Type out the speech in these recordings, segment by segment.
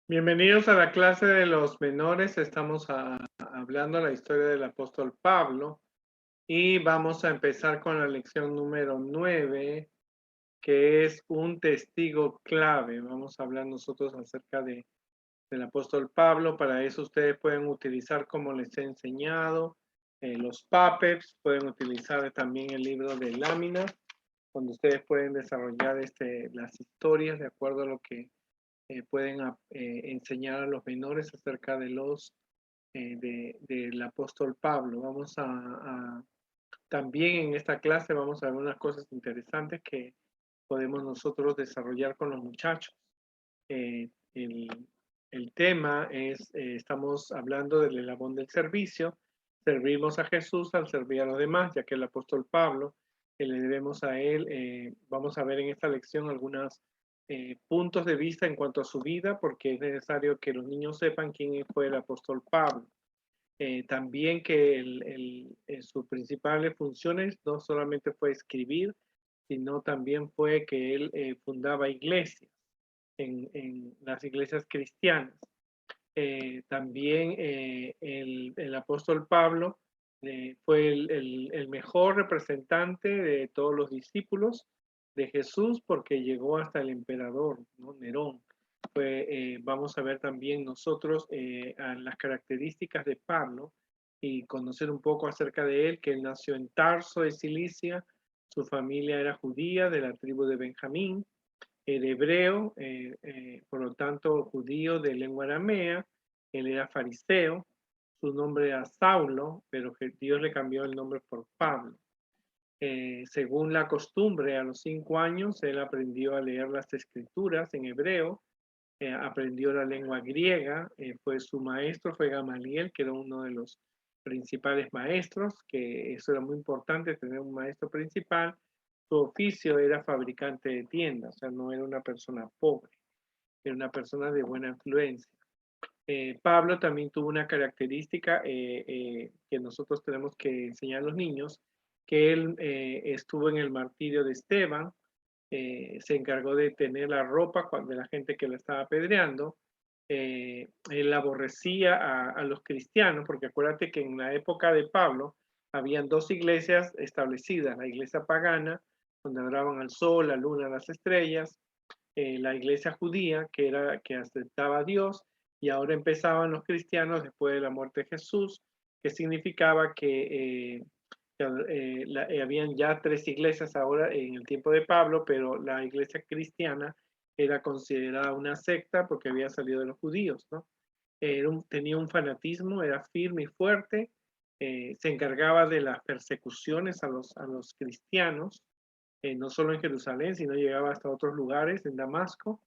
Bienvenidos a la clase de los menores. Estamos hablando la historia del apóstol Pablo y vamos a empezar con la lección número 9, que es un testigo clave. Vamos a hablar nosotros acerca del apóstol Pablo. Para eso ustedes pueden utilizar, como les he enseñado, los puppets. Pueden utilizar también el libro de láminas, donde ustedes pueden desarrollar las historias de acuerdo a lo que pueden enseñar a los menores acerca de del apóstol Pablo. También en esta clase vamos a ver unas cosas interesantes que podemos nosotros desarrollar con los muchachos. Eh, el, el tema es, estamos hablando del eslabón del servicio. Servimos a Jesús al servir a los demás, ya que el apóstol Pablo, que le debemos a él, vamos a ver en esta lección algunos puntos de vista en cuanto a su vida, porque es necesario que los niños sepan quién fue el apóstol Pablo. También que sus principales funciones no solamente fue escribir, sino también fue que él fundaba iglesias en las iglesias cristianas. También el apóstol Pablo fue el mejor representante de todos los discípulos de Jesús porque llegó hasta el emperador, ¿no? Nerón. Vamos a ver también nosotros las características de Pablo y conocer un poco acerca de él, que él nació en Tarso de Cilicia, su familia era judía de la tribu de Benjamín, el hebreo, por lo tanto judío de lengua aramea. Él era fariseo, su nombre era Saulo, pero Dios le cambió el nombre por Pablo. Según la costumbre, a los 5 años él aprendió a leer las escrituras en hebreo, aprendió la lengua griega, su maestro fue Gamaliel, que era uno de los principales maestros, que eso era muy importante, tener un maestro principal. Su oficio era fabricante de tiendas, o sea, no era una persona pobre, era una persona de buena influencia. Pablo también tuvo una característica que nosotros tenemos que enseñar a los niños, que él estuvo en el martirio de Esteban, se encargó de tener la ropa de la gente que lo estaba apedreando. Él aborrecía a los cristianos, porque acuérdate que en la época de Pablo habían dos iglesias establecidas: la iglesia pagana, donde adoraban al sol, la luna, las estrellas; la iglesia judía, que aceptaba a Dios; y ahora empezaban los cristianos después de la muerte de Jesús, que significaba que habían ya tres iglesias ahora en el tiempo de Pablo, pero la iglesia cristiana era considerada una secta porque había salido de los judíos, ¿no? Tenía un fanatismo, era firme y fuerte, se encargaba de las persecuciones a los cristianos, no solo en Jerusalén, sino llegaba hasta otros lugares, en Damasco.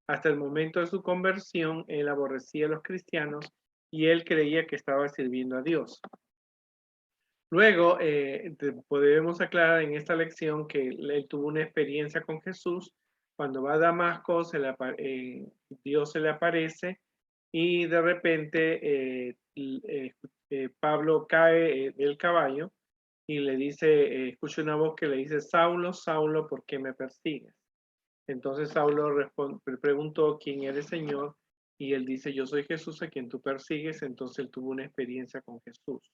Hasta el momento de su conversión, él aborrecía a los cristianos y él creía que estaba sirviendo a Dios. Luego, podemos aclarar en esta lección que él tuvo una experiencia con Jesús. Cuando va a Damasco, Dios se le aparece y de repente Pablo cae del caballo y le dice, escucha una voz que le dice: Saulo, Saulo, ¿por qué me persigues? Entonces Saulo preguntó: ¿quién eres, Señor? Y él dice: yo soy Jesús a quien tú persigues. Entonces él tuvo una experiencia con Jesús.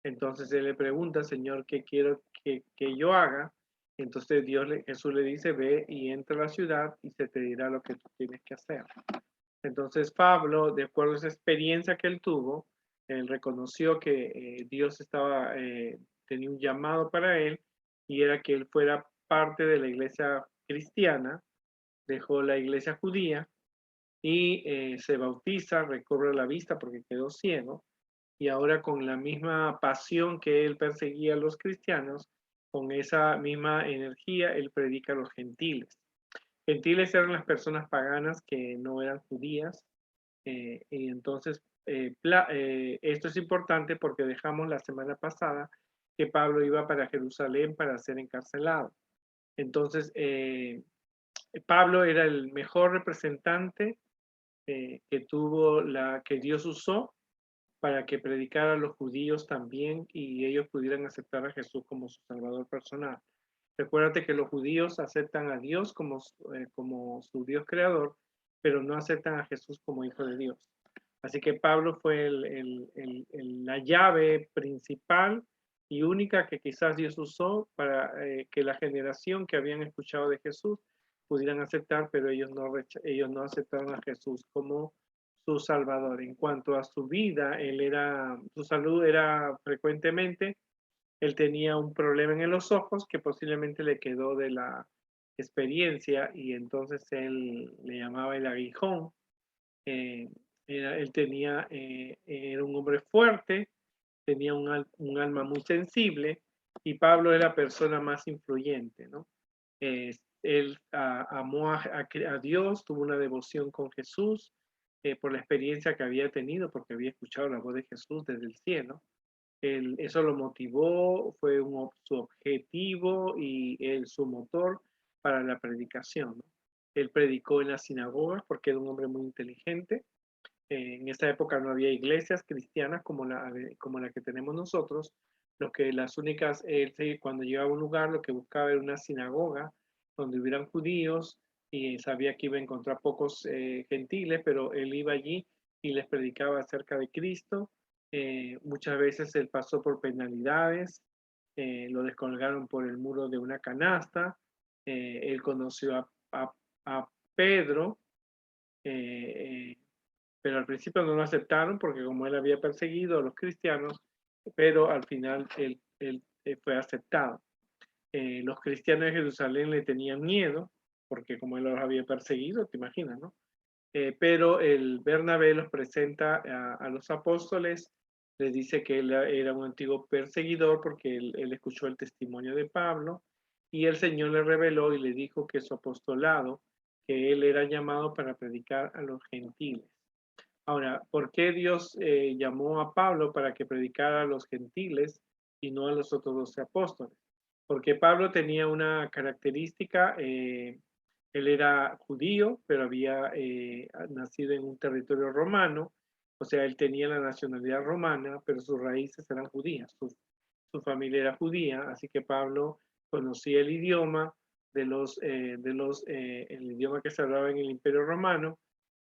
Entonces él le pregunta: Señor, ¿qué quiero que yo haga? Entonces Jesús le dice: ve y entra a la ciudad y se te dirá lo que tú tienes que hacer. Entonces Pablo, de acuerdo a esa experiencia que él tuvo, él reconoció que Dios tenía un llamado para él, y era que él fuera parte de la iglesia cristiana. Dejó la iglesia judía y se bautiza, recobre la vista porque quedó ciego, y ahora, con la misma pasión que él perseguía a los cristianos, con esa misma energía, él predica a los gentiles. Gentiles eran las personas paganas que no eran judías. Y entonces, esto es importante porque dejamos la semana pasada que Pablo iba para Jerusalén para ser encarcelado. Entonces, Pablo era el mejor representante que Dios usó para que predicara a los judíos también y ellos pudieran aceptar a Jesús como su Salvador personal. Recuérdate que los judíos aceptan a Dios como su Dios creador, pero no aceptan a Jesús como Hijo de Dios. Así que Pablo fue la llave principal y única que quizás Dios usó para que la generación que habían escuchado de Jesús pudieran aceptar, pero ellos no aceptaron a Jesús como su Salvador. En cuanto a su vida, su salud era frecuentemente, él tenía un problema en los ojos que posiblemente le quedó de la experiencia y entonces él le llamaba el aguijón. Eh, era un hombre fuerte, tenía un alma muy sensible y Pablo era la persona más influyente, ¿no? Él amó a Dios, tuvo una devoción con Jesús por la experiencia que había tenido, porque había escuchado la voz de Jesús desde el cielo. Eso lo motivó, fue su objetivo y su motor para la predicación, ¿no? Él predicó en las sinagogas porque era un hombre muy inteligente. En esta época no había iglesias cristianas como la que tenemos nosotros. Cuando llegaba a un lugar, lo que buscaba era una sinagoga donde hubieran judíos y sabía que iba a encontrar pocos gentiles, pero él iba allí y les predicaba acerca de Cristo. Muchas veces él pasó por penalidades, lo descolgaron por el muro de una canasta. Él conoció a Pedro, eh, pero al principio no lo aceptaron porque como él había perseguido a los cristianos, pero al final él fue aceptado. Los cristianos de Jerusalén le tenían miedo porque como él los había perseguido, te imaginas, ¿no? Pero el Bernabé los presenta a los apóstoles, les dice que él era un antiguo perseguidor porque él escuchó el testimonio de Pablo y el Señor le reveló y le dijo que su apostolado, que él era llamado para predicar a los gentiles. Ahora, ¿por qué Dios llamó a Pablo para que predicara a los gentiles y no a los otros 12 apóstoles? Porque Pablo tenía una característica, él era judío, pero había nacido en un territorio romano, o sea, él tenía la nacionalidad romana, pero sus raíces eran judías, su familia era judía, así que Pablo conocía el idioma el idioma que se hablaba en el Imperio Romano,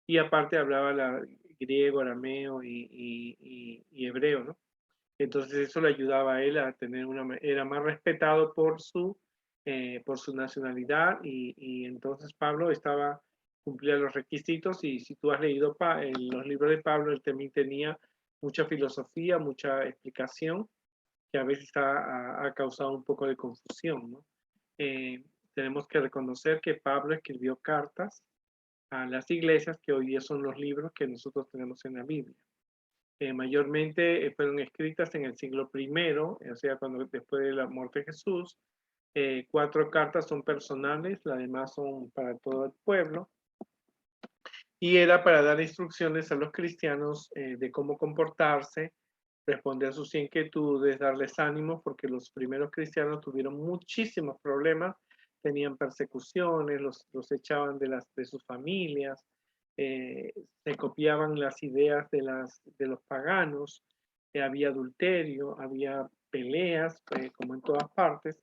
y aparte hablaba griego, arameo y hebreo, ¿no? Entonces eso le ayudaba a él a tener era más respetado por su nacionalidad y entonces Pablo cumplía los requisitos y si tú has leído en los libros de Pablo, él también tenía mucha filosofía, mucha explicación que a veces ha causado un poco de confusión, ¿no? Tenemos que reconocer que Pablo escribió cartas a las iglesias que hoy día son los libros que nosotros tenemos en la Biblia. Mayormente fueron escritas en el siglo primero, o sea, después de la muerte de Jesús. 4 cartas son personales, las demás son para todo el pueblo. Y era para dar instrucciones a los cristianos de cómo comportarse, responder a sus inquietudes, darles ánimo, porque los primeros cristianos tuvieron muchísimos problemas, tenían persecuciones, los echaban de sus familias, se copiaban las ideas de los paganos, había adulterio, había peleas, como en todas partes,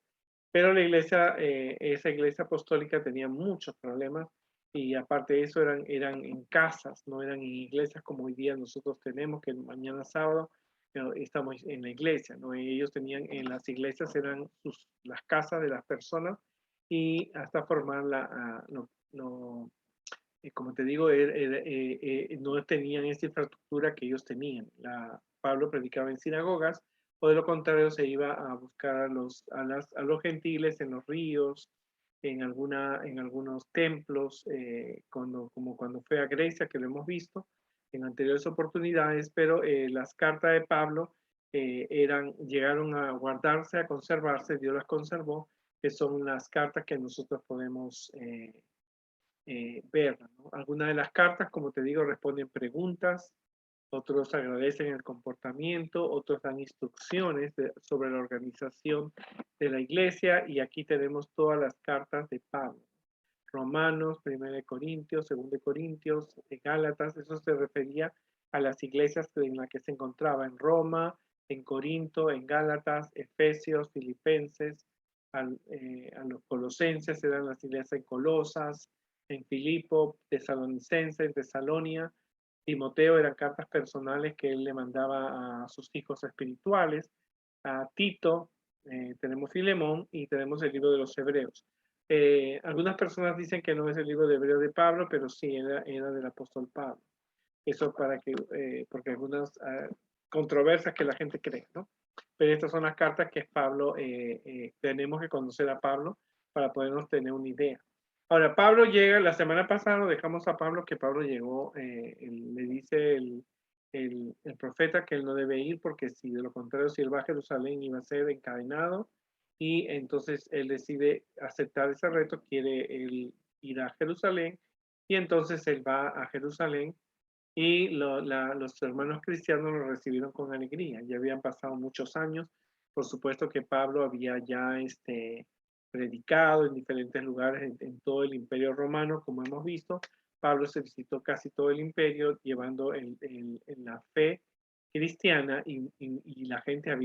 pero esa iglesia apostólica tenía muchos problemas y aparte de eso eran en casas, no eran en iglesias como hoy día nosotros tenemos, que mañana sábado estamos en la iglesia, ¿no? Ellos tenían en las iglesias eran las casas de las personas y hasta formar como te digo, no tenían esa infraestructura que ellos tenían. Pablo predicaba en sinagogas, o de lo contrario se iba a buscar a los gentiles en los ríos, en algunos templos, como cuando fue a Grecia, que lo hemos visto en anteriores oportunidades, pero las cartas de Pablo llegaron a guardarse, a conservarse, Dios las conservó, que son las cartas que nosotros podemos ver, ¿no? Algunas de las cartas, como te digo, responden preguntas, otros agradecen el comportamiento, otros dan instrucciones sobre la organización de la iglesia y aquí tenemos todas las cartas de Pablo. Romanos, 1 de Corintios, 2 de Corintios, Gálatas, eso se refería a las iglesias en las que se encontraba en Roma, en Corinto, en Gálatas, Efesios, Filipenses, a los colosenses eran las iglesias en Colosas, en Filipo, Tesalonicense, en Tesalonia, Timoteo, eran cartas personales que él le mandaba a sus hijos espirituales, a Tito, tenemos Filemón y tenemos el libro de los Hebreos. Algunas personas dicen que no es el libro de Hebreo de Pablo, pero sí era del apóstol Pablo. Eso para que, porque algunas controversias que la gente cree, ¿no? Pero estas son las cartas que Pablo, tenemos que conocer a Pablo para podernos tener una idea. Ahora, Pablo llega, la semana pasada lo dejamos a Pablo, que Pablo llegó, le dice el profeta que él no debe ir porque si de lo contrario, si él va a Jerusalén iba a ser encadenado y entonces él decide aceptar ese reto, quiere él ir a Jerusalén y entonces él va a Jerusalén y los hermanos cristianos lo recibieron con alegría. Ya habían pasado muchos años. Por supuesto que Pablo había ya predicado en diferentes lugares en todo el imperio romano, como hemos visto. Pablo se visitó casi todo el imperio llevando la fe cristiana y la gente,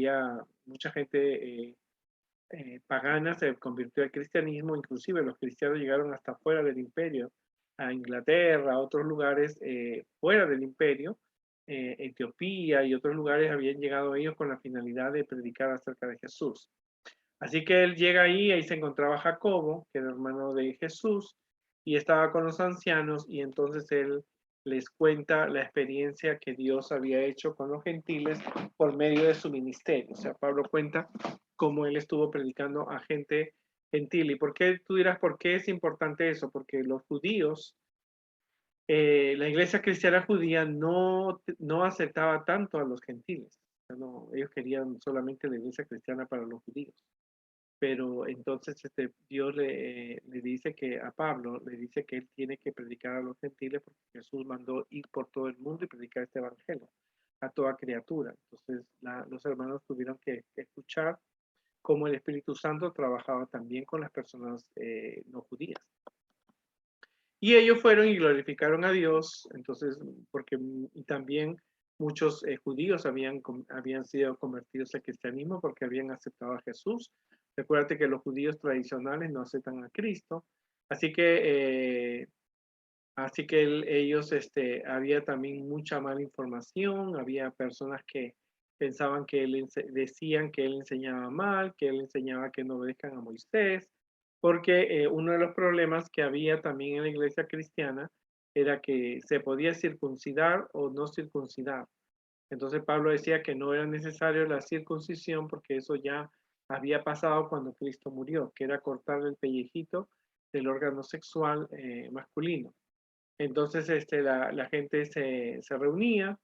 mucha gente pagana se convirtió al cristianismo, inclusive los cristianos llegaron hasta fuera del imperio, a Inglaterra, a otros lugares fuera del imperio, Etiopía y otros lugares habían llegado ellos con la finalidad de predicar acerca de Jesús. Así que él llega ahí se encontraba Jacobo, que era hermano de Jesús, y estaba con los ancianos, y entonces él les cuenta la experiencia que Dios había hecho con los gentiles por medio de su ministerio. O sea, Pablo cuenta cómo él estuvo predicando a gente gentil. ¿Y por qué tú dirás, por qué es importante eso? Porque los judíos, la iglesia cristiana judía no aceptaba tanto a los gentiles. O sea, no, ellos querían solamente la iglesia cristiana para los judíos. Pero entonces Dios le dice que a Pablo, le dice que él tiene que predicar a los gentiles porque Jesús mandó ir por todo el mundo y predicar este evangelio a toda criatura. Entonces los hermanos tuvieron que escuchar cómo el Espíritu Santo trabajaba también con las personas no judías. Y ellos fueron y glorificaron a Dios, entonces, y también muchos judíos habían sido convertidos al cristianismo porque habían aceptado a Jesús. Recuérdate que los judíos tradicionales no aceptan a Cristo, así que, ellos, había también mucha mala información, había personas que pensaban que decían que él enseñaba mal, que él enseñaba que no obedezcan a Moisés, porque uno de los problemas que había también en la iglesia cristiana era que se podía circuncidar o no circuncidar. Entonces Pablo decía que no era necesario la circuncisión porque eso ya había pasado cuando Cristo murió, que era cortarle el pellejito del órgano sexual masculino. Entonces la gente se reunía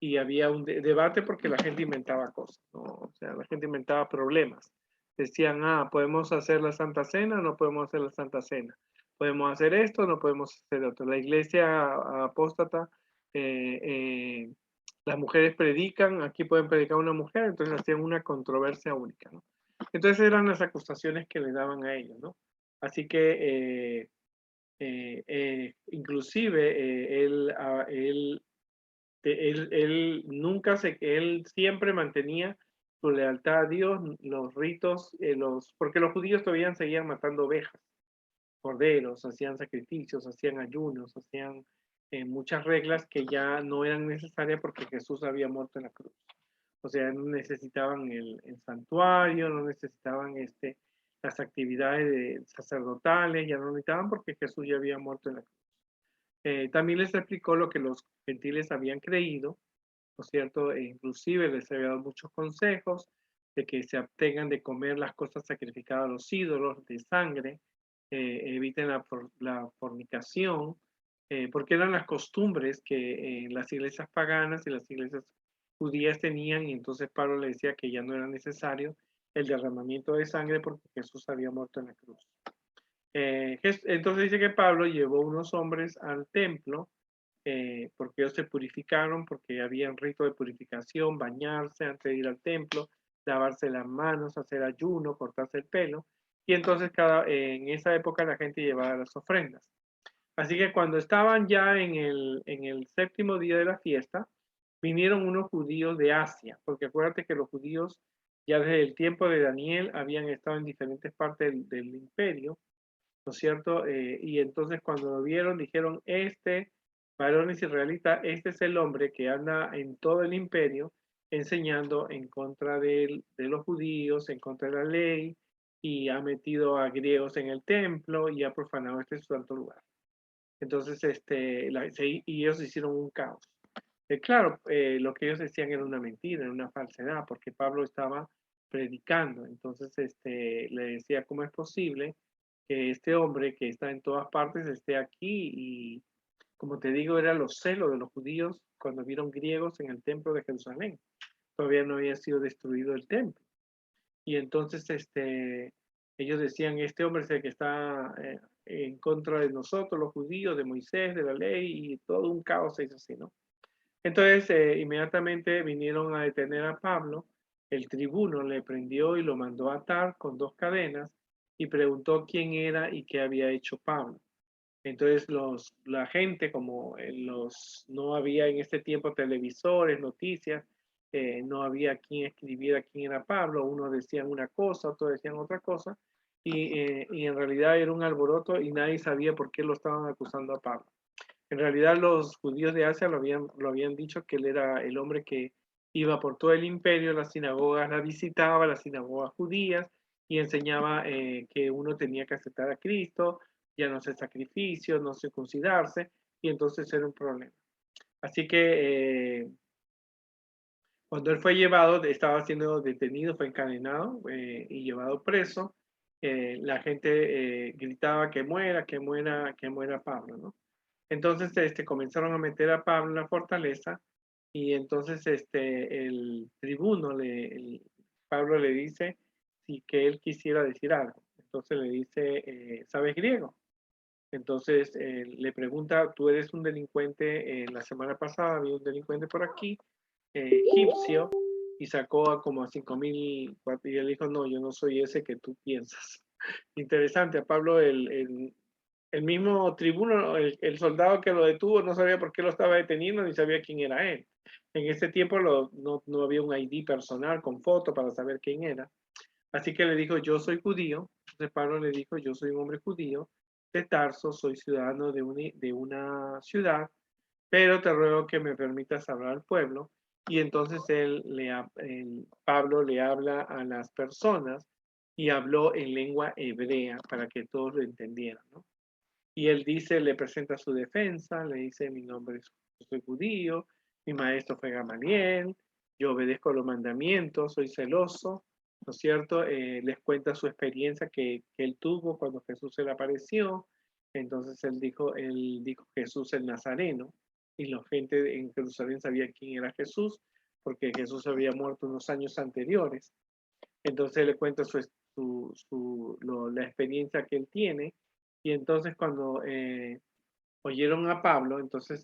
y había un debate porque la gente inventaba cosas, ¿no? O sea, la gente inventaba problemas. Decían, podemos hacer la Santa Cena, no podemos hacer la Santa Cena. Podemos hacer esto, no podemos hacer otro. La iglesia apóstata, las mujeres predican, aquí pueden predicar una mujer, entonces hacían una controversia única, ¿no? Entonces eran las acusaciones que le daban a ellos, ¿no? Así que inclusive él siempre mantenía su lealtad a Dios, los ritos, porque los judíos todavía seguían matando ovejas, corderos, hacían sacrificios, hacían ayunos, hacían muchas reglas que ya no eran necesarias porque Jesús había muerto en la cruz. O sea, no necesitaban el santuario, no necesitaban las actividades sacerdotales, ya no necesitaban porque Jesús ya había muerto en la cruz. También les explicó lo que los gentiles habían creído, ¿no es cierto? Inclusive les había dado muchos consejos de que se abstengan de comer las cosas sacrificadas a los ídolos, de sangre, eviten la fornicación, porque eran las costumbres que las iglesias paganas y las iglesias judías tenían, y entonces Pablo le decía que ya no era necesario el derramamiento de sangre porque Jesús había muerto en la cruz. Entonces dice que Pablo llevó unos hombres al templo porque ellos se purificaron, porque había un rito de purificación, bañarse antes de ir al templo, lavarse las manos, hacer ayuno, cortarse el pelo, y entonces en esa época la gente llevaba las ofrendas. Así que cuando estaban ya en el séptimo día de la fiesta, vinieron unos judíos de Asia, porque acuérdate que los judíos ya desde el tiempo de Daniel habían estado en diferentes partes del imperio, ¿no es cierto? Y entonces cuando lo vieron dijeron, este varón es israelita, este es el hombre que anda en todo el imperio enseñando en contra de los judíos, en contra de la ley, y ha metido a griegos en el templo y ha profanado este santo lugar. Entonces, y ellos hicieron un caos. Claro, lo que ellos decían era una mentira, era una falsedad, porque Pablo estaba predicando. Entonces, le decía, ¿cómo es posible que este hombre que está en todas partes esté aquí? Y como te digo, era los celos de los judíos cuando vieron griegos en el templo de Jerusalén. Todavía no había sido destruido el templo. Y entonces, ellos decían, este hombre es el que está en contra de nosotros, los judíos, de Moisés, de la ley, y todo un caos se hizo así, ¿no? Entonces, inmediatamente vinieron a detener a Pablo. El tribuno le prendió y lo mandó a atar con 2 cadenas y preguntó quién era y qué había hecho Pablo. Entonces, la gente, como no había en este tiempo televisores, noticias, no había quien escribiera quién era Pablo, unos decían una cosa, otros decían otra cosa, y en realidad era un alboroto y nadie sabía por qué lo estaban acusando a Pablo. En realidad los judíos de Asia lo habían dicho que él era el hombre que iba por todo el imperio, las sinagogas las visitaba, las sinagogas judías, y enseñaba que uno tenía que aceptar a Cristo, ya no hacer sacrificios, no circuncidarse, y entonces era un problema. Así que cuando él fue llevado, estaba siendo detenido, fue encadenado y llevado preso, la gente gritaba que muera, que muera, que muera Pablo, ¿no? Entonces comenzaron a meter a Pablo en la fortaleza y entonces el tribuno, Pablo le dice que él quisiera decir algo. Entonces le dice, ¿sabes griego? Entonces le pregunta, tú eres un delincuente, la semana pasada había un delincuente por aquí, egipcio, y sacó como a 5.000, y él dijo, no, yo no soy ese que tú piensas. Interesante, a Pablo el mismo tribuno, el soldado que lo detuvo, no sabía por qué lo estaba deteniendo ni sabía quién era él. En ese tiempo no había un ID personal con foto para saber quién era. Así que le dijo, yo soy judío. Entonces Pablo le dijo, yo soy un hombre judío de Tarso, soy ciudadano de una ciudad, pero te ruego que me permitas hablar al pueblo. Y entonces Pablo le habla a las personas y habló en lengua hebrea para que todos lo entendieran, ¿no? Y él dice, le presenta su defensa, le dice, mi nombre es, yo soy judío, mi maestro fue Gamaliel, yo obedezco los mandamientos, soy celoso, ¿no es cierto? Les cuenta su experiencia que él tuvo cuando Jesús se le apareció. Entonces él dijo Jesús el Nazareno, y la gente en Jerusalén sabía quién era Jesús, porque Jesús había muerto unos años anteriores. Entonces él le cuenta la experiencia que él tiene, y entonces cuando oyeron a Pablo, entonces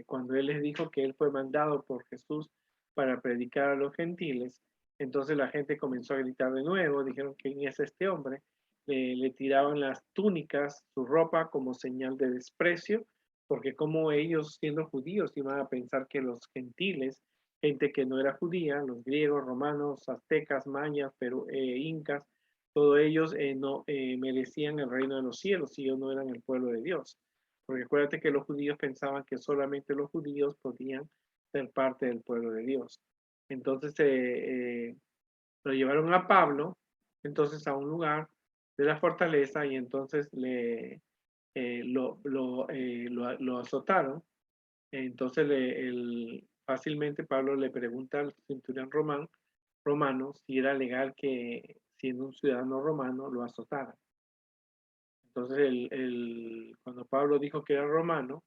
cuando él les dijo que él fue mandado por Jesús para predicar a los gentiles, entonces la gente comenzó a gritar de nuevo, dijeron, ¿quién es este hombre? Le tiraban las túnicas, su ropa como señal de desprecio, porque como ellos siendo judíos iban a pensar que los gentiles, gente que no era judía, los griegos, romanos, aztecas, mayas, incas, todos ellos no merecían el reino de los cielos si ellos no eran el pueblo de Dios. Porque acuérdate que los judíos pensaban que solamente los judíos podían ser parte del pueblo de Dios. Entonces lo llevaron a Pablo, entonces a un lugar de la fortaleza, y entonces lo azotaron. Entonces fácilmente Pablo le pregunta al centurión romano si era legal que siendo un ciudadano romano lo azotaran. Entonces cuando Pablo dijo que era romano,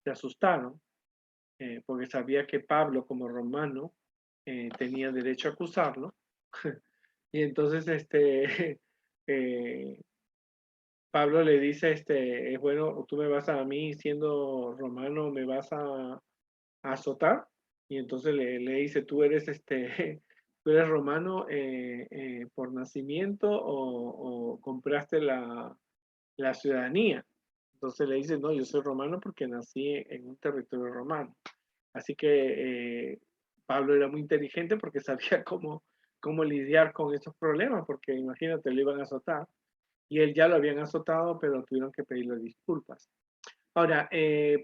se asustaron porque sabía que Pablo como romano tenía derecho a acusarlo. Y entonces eh, Pablo le dice, bueno, tú me vas a mí siendo romano, me vas a azotar. Y entonces le dice, tú eres tú eres romano por nacimiento o compraste la ciudadanía. Entonces le dice, no, yo soy romano porque nací en un territorio romano. Así que Pablo era muy inteligente porque sabía cómo lidiar con esos problemas, porque imagínate, lo iban a azotar. y él ya lo habían azotado, pero tuvieron que pedirle disculpas. Ahora,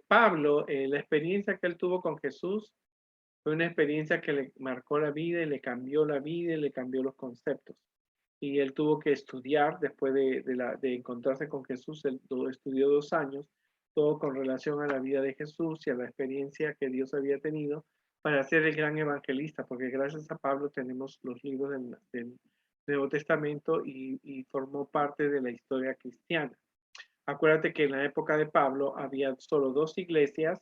Pablo, la experiencia que él tuvo con Jesús fue una experiencia que le marcó la vida y le cambió la vida y le cambió los conceptos. Y él tuvo que estudiar después de encontrarse con Jesús, él estudió 2 años, todo con relación a la vida de Jesús y a la experiencia que Dios había tenido para ser el gran evangelista, porque gracias a Pablo tenemos los libros del Nuevo Testamento y formó parte de la historia cristiana. Acuérdate que en la época de Pablo había solo 2 iglesias,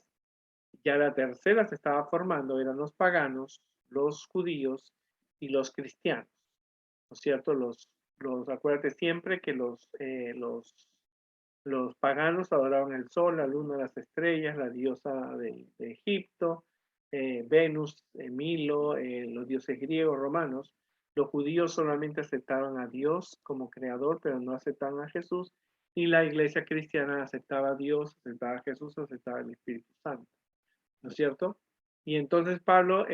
ya la tercera se estaba formando, eran los paganos, los judíos y los cristianos, ¿no es cierto? Acuérdate siempre que los paganos adoraban el sol, la luna, las estrellas, la diosa de Egipto, Venus, Milo, los dioses griegos, romanos. Los judíos solamente aceptaban a Dios como creador, pero no aceptaban a Jesús. Y la iglesia cristiana aceptaba a Dios, aceptaba a Jesús, aceptaba al Espíritu Santo, ¿no es cierto? Y entonces Pablo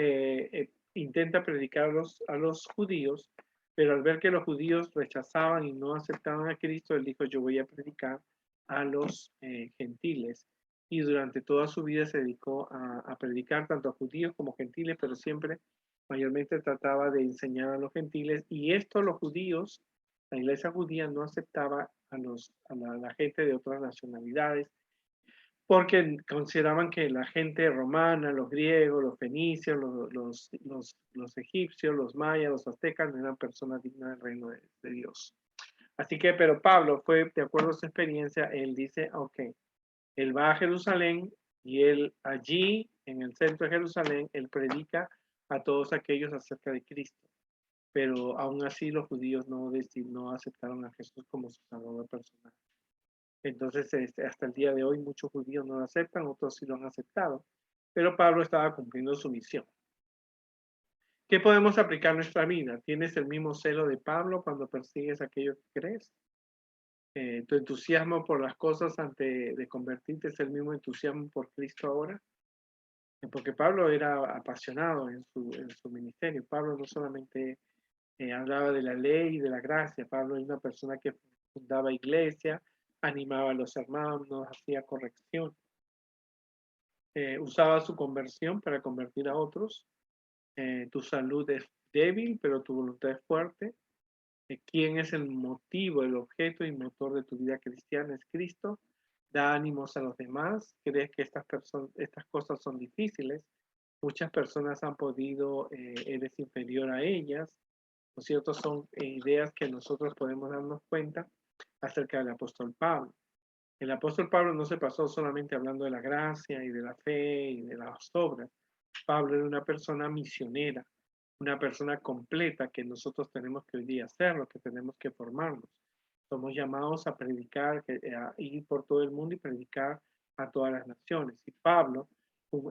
intenta predicar a los judíos, pero al ver que los judíos rechazaban y no aceptaban a Cristo, él dijo, yo voy a predicar a los gentiles. Y durante toda su vida se dedicó a predicar tanto a judíos como gentiles, pero siempre mayormente trataba de enseñar a los gentiles. Y esto los judíos, la iglesia judía no aceptaba la gente de otras nacionalidades, porque consideraban que la gente romana, los griegos, los fenicios, los egipcios, los mayas, los aztecas no eran personas dignas del reino de Dios. Así que, pero Pablo fue, de acuerdo a su experiencia, él dice, ok, él va a Jerusalén y él allí, en el centro de Jerusalén, él predica a todos aquellos acerca de Cristo. Pero aún así los judíos no aceptaron a Jesús como su salvador personal. Entonces, hasta el día de hoy, muchos judíos no lo aceptan, otros sí lo han aceptado, pero Pablo estaba cumpliendo su misión. ¿Qué podemos aplicar en nuestra vida? ¿Tienes el mismo celo de Pablo cuando persigues aquello que crees? ¿Tu entusiasmo por las cosas antes de convertirte es el mismo entusiasmo por Cristo ahora? Porque Pablo era apasionado en su ministerio. Pablo no solamente hablaba de la ley y de la gracia. Pablo es una persona que fundaba iglesia, animaba a los hermanos, hacía corrección. Usaba su conversión para convertir a otros. Tu salud es débil, pero tu voluntad es fuerte. ¿Quién es el motivo, el objeto y motor de tu vida cristiana? Es Cristo. Da ánimos a los demás. Crees que estas cosas son difíciles. Muchas personas han podido, eres inferior a ellas. ¿No es cierto? Son ideas que nosotros podemos darnos cuenta acerca del apóstol Pablo. El apóstol Pablo no se pasó solamente hablando de la gracia y de la fe y de las obras. Pablo era una persona misionera, una persona completa que nosotros tenemos que hoy día hacerlo, que tenemos que formarnos. Somos llamados a predicar, a ir por todo el mundo y predicar a todas las naciones. Y Pablo,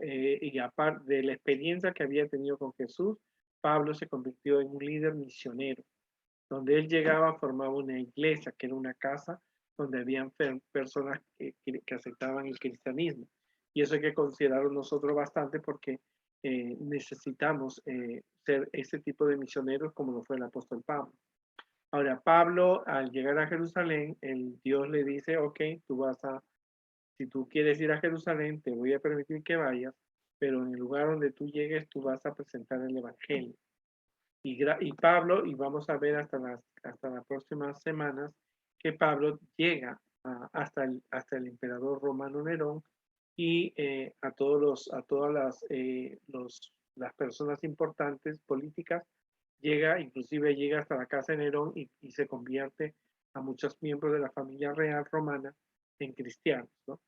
y aparte de la experiencia que había tenido con Jesús, Pablo se convirtió en un líder misionero. Donde él llegaba, formaba una iglesia, que era una casa donde habían personas que aceptaban el cristianismo. Y eso hay que considerarlo nosotros bastante porque necesitamos ser ese tipo de misioneros como lo fue el apóstol Pablo. Ahora, Pablo, al llegar a Jerusalén, Dios le dice, ok, si tú quieres ir a Jerusalén, te voy a permitir que vayas, pero en el lugar donde tú llegues, tú vas a presentar el Evangelio. Y Pablo, y vamos a ver hasta las próximas semanas, que Pablo llega hasta el emperador romano Nerón y a todas las personas importantes políticas, inclusive llega hasta la casa de Nerón y se convierte a muchos miembros de la familia real romana en cristianos, ¿no?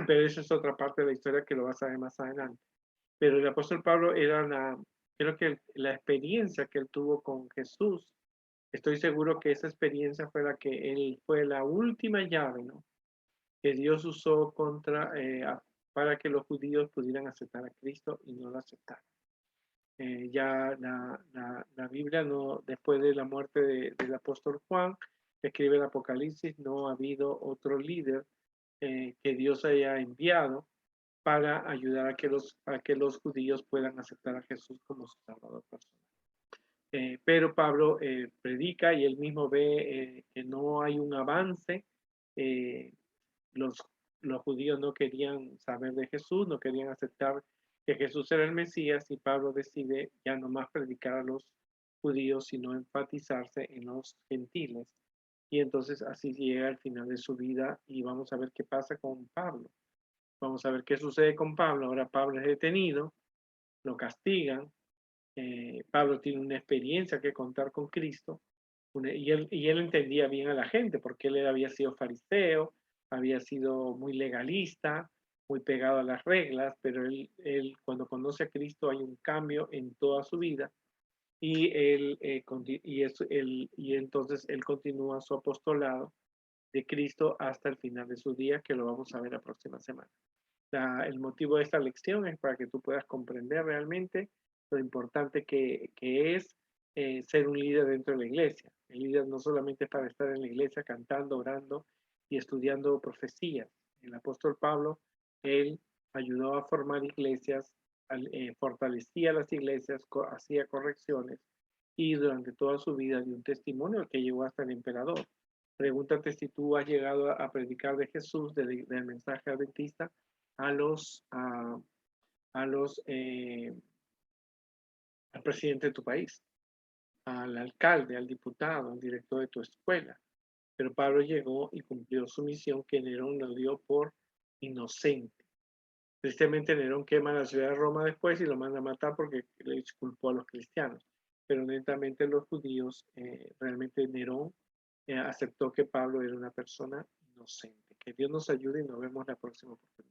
Pero esa es otra parte de la historia que lo vas a ver más adelante. Pero el apóstol Pablo creo que la experiencia que él tuvo con Jesús, estoy seguro que esa experiencia fue la última llave, ¿no? Que Dios usó para que los judíos pudieran aceptar a Cristo y no lo aceptaron. Ya la Biblia, no, después de la muerte del apóstol Juan, que escribe el Apocalipsis, no ha habido otro líder que Dios haya enviado para ayudar a que los judíos puedan aceptar a Jesús como su Salvador personal. Pero Pablo predica y él mismo ve que no hay un avance. eh, los, los judíos no querían saber de Jesús, no querían aceptar que Jesús era el Mesías, y Pablo decide ya no más predicar a los judíos, sino enfatizarse en los gentiles. Y entonces así llega al final de su vida, y vamos a ver qué pasa con Pablo. Vamos a ver qué sucede con Pablo. Ahora Pablo es detenido, lo castigan. Pablo tiene una experiencia que contar con Cristo, y él entendía bien a la gente, porque él había sido fariseo, había sido muy legalista, muy pegado a las reglas, pero él cuando conoce a Cristo hay un cambio en toda su vida, y, y entonces él continúa su apostolado de Cristo hasta el final de su día, que lo vamos a ver la próxima semana. El motivo de esta lección es para que tú puedas comprender realmente lo importante que es ser un líder dentro de la iglesia. El líder no solamente es para estar en la iglesia cantando, orando y estudiando profecías. El apóstol Pablo, él ayudó a formar iglesias, fortalecía las iglesias, hacía correcciones, y durante toda su vida dio un testimonio que llegó hasta el emperador. Pregúntate si tú has llegado a predicar de Jesús, del mensaje adventista, a los, a, a los, al presidente de tu país, al alcalde, al diputado, al director de tu escuela. Pero Pablo llegó y cumplió su misión, que Nerón lo dio por inocente. Tristemente Nerón quema la ciudad de Roma después y lo manda a matar porque le disculpó a los cristianos. Pero netamente los judíos, realmente Nerón aceptó que Pablo era una persona inocente. Que Dios nos ayude y nos vemos la próxima oportunidad.